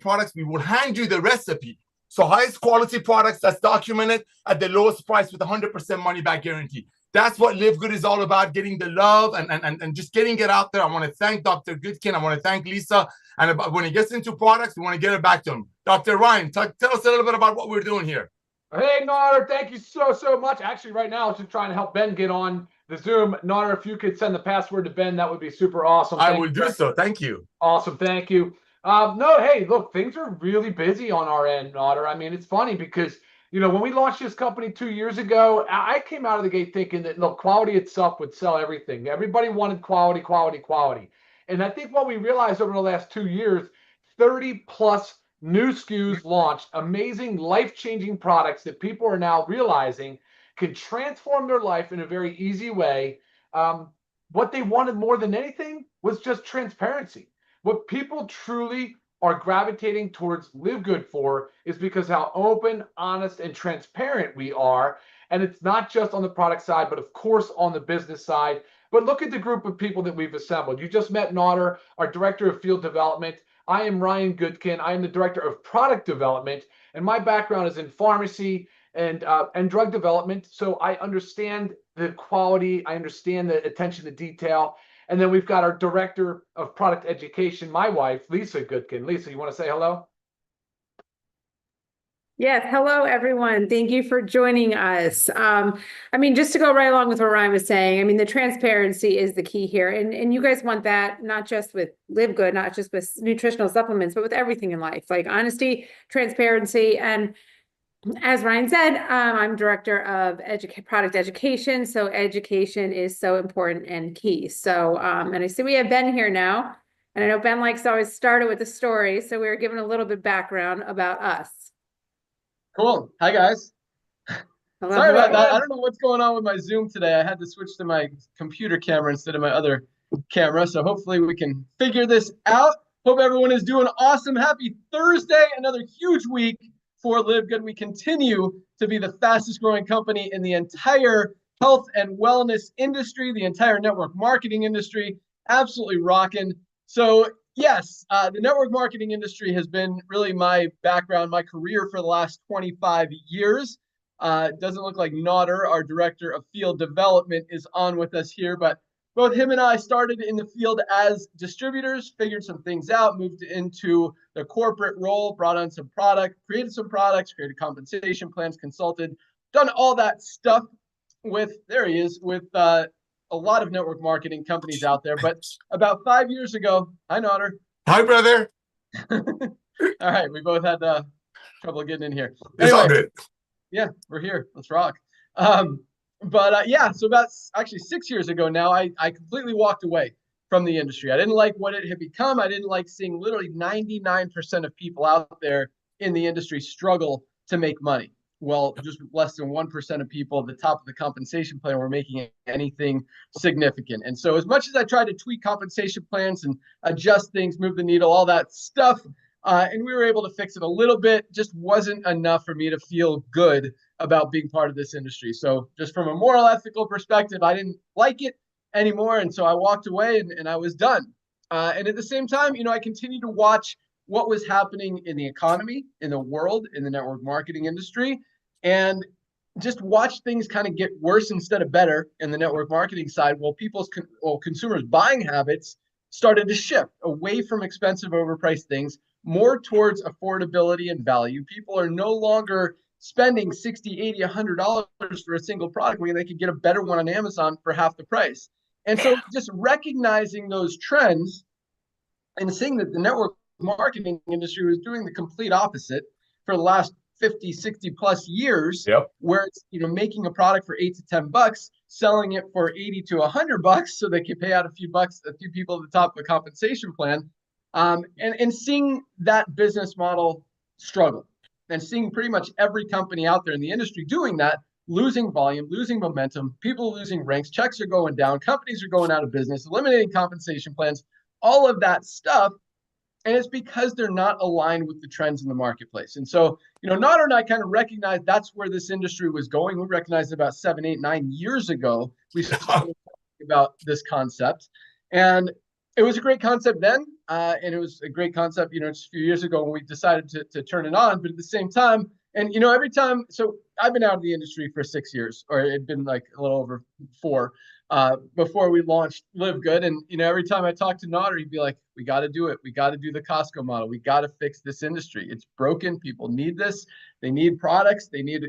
products, we will hand you the recipe. So highest quality products that's documented at the lowest price with 100% money back guarantee. That's what Livegood is all about, getting the love and just getting it out there. I want to thank Dr. Goodkin. I want to thank Lisa. And when he gets into products, we want to get it back to him. Dr. Ryan, tell us a little bit about what we're doing here. Hey, Nader, thank you so much. Actually, right now, I was just trying to help Ben get on the Zoom. Nader, if you could send the password to Ben, that would be super awesome. I will do so. Thank you. Awesome. Thank you. No, hey, look, things are really busy on our end, Nader. I mean, it's funny because, you know, when we launched this company 2 years ago, I came out of the gate thinking that, look, quality itself would sell everything. Everybody wanted quality, quality, quality. And I think what we realized over the last 2 years, 30 plus new SKUs launched, amazing life-changing products that people are now realizing can transform their life in a very easy way. What they wanted more than anything was just transparency. What people truly are gravitating towards Livegood for is because how open, honest, and transparent we are. And it's not just on the product side, but of course on the business side. But look at the group of people that we've assembled. You just met Nader, our Director of Field Development. I am Ryan Goodkin. I am the Director of Product Development, and my background is in pharmacy and drug development. So I understand the quality. I understand the attention to detail. And then we've got our Director of Product Education, my wife, Lisa Goodkin. Lisa, you want to say hello? Yes. Hello, everyone. Thank you for joining us. I mean, just to go right along with what Ryan was saying, I mean, the transparency is the key here. And you guys want that not just with Livegood, not just with nutritional supplements, but with everything in life, like honesty, transparency. And as Ryan said, I'm Director of Product Education. So education is so important and key. So, and I see we have Ben here now. And I know Ben likes to always start it with a story. So we were given a little bit background about us. Cool. Hi, guys. Hello, Sorry about hello. that. I don't know what's going on with my Zoom today. I had to switch to my computer camera instead of my other camera. So hopefully we can figure this out. Hope everyone is doing awesome. Happy Thursday. Another huge week for Livegood. We continue to be the fastest growing company in the entire health and wellness industry, the entire network marketing industry. Absolutely rocking. So yes, the network marketing industry has been really my background, my career for the last 25 years. It doesn't look like Nader, our Director of Field Development, is on with us here, but both him and I started in the field as distributors, figured some things out, moved into the corporate role, brought on some product, created some products, created compensation plans, consulted, done all that stuff with, there he is, with a lot of network marketing companies out there. But about 5 years ago, hi, Nader. Hi, brother. All right, we both had trouble getting in here. It's all good. Yeah, we're here. Let's rock. Yeah, so about actually 6 years ago now, I completely walked away from the industry. I didn't like what it had become. I didn't like seeing literally 99% of people out there in the industry struggle to make money. Well, just less than 1% of people at the top of the compensation plan were making anything significant. And so as much as I tried to tweak compensation plans and adjust things, move the needle, all that stuff, and we were able to fix it a little bit, just wasn't enough for me to feel good about being part of this industry. So just from a moral, ethical perspective, I didn't like it anymore. And so I walked away and I was done. And at the same time, you know, I continued to watch what was happening in the economy, in the world, in the network marketing industry, and just watch things kind of get worse instead of better in the network marketing side while consumers' buying habits started to shift away from expensive, overpriced things, more towards affordability and value. People are no longer spending $60, $80, $100 for a single product when they could get a better one on Amazon for half the price. And so just recognizing those trends and seeing that the network marketing industry was doing the complete opposite for the last 50, 60 plus years, where it's, you know, making a product for $8 to $10, selling it for $80 to $100 so they can pay out a few people at the top of the compensation plan, and seeing that business model struggle and seeing pretty much every company out there in the industry doing that, losing volume, losing momentum, people losing ranks, checks are going down, companies are going out of business, eliminating compensation plans, all of that stuff. And it's because they're not aligned with the trends in the marketplace. And so, you know, Nader and I kind of recognized that's where this industry was going. We recognized it about 7, 8, 9 years ago. We started talking about this concept. And It was a great concept then, and it was a great concept, just a few years ago when we decided to turn it on. But at the same time, and every time, so I've been out of the industry for 6 years, or it'd been like a little over 4, before we launched Livegood. And every time I talked to Nader, he'd be like, "We got to do it. We got to do the Costco model. We got to fix this industry. It's broken. People need this. They need products. They need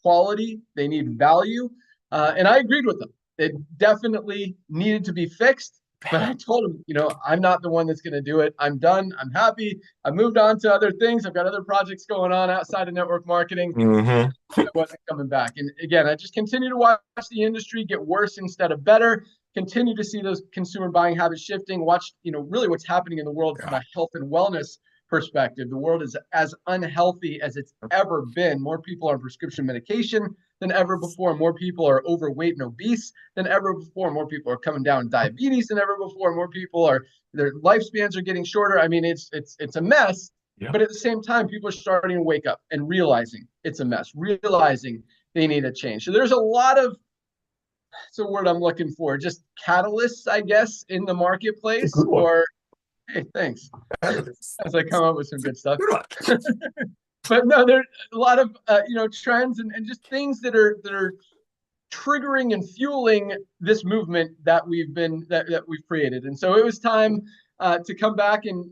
quality. They need value." And I agreed with them. It definitely needed to be fixed. But I told him, I'm not the one that's going to do it. I'm done. I'm happy. I moved on to other things. I've got other projects going on outside of network marketing. I wasn't coming back. And again, I just continue to watch the industry get worse instead of better. Continue to see those consumer buying habits shifting. Watch, really what's happening in the world from a health and wellness perspective. The world is as unhealthy as it's ever been. More people are on prescription medication than ever before. More people are overweight and obese than ever before. More people are coming down with diabetes than ever before. More people their lifespans are getting shorter. I mean, it's a mess. Yeah. But at the same time, people are starting to wake up and realizing it's a mess, realizing they need a change. So there's a lot of, it's a word I'm looking for, just catalysts, I guess, in the marketplace. Hey, thanks. As I come up with some good stuff. But no, there's a lot of trends and just things that are triggering and fueling this movement that we've created. And so it was time to come back and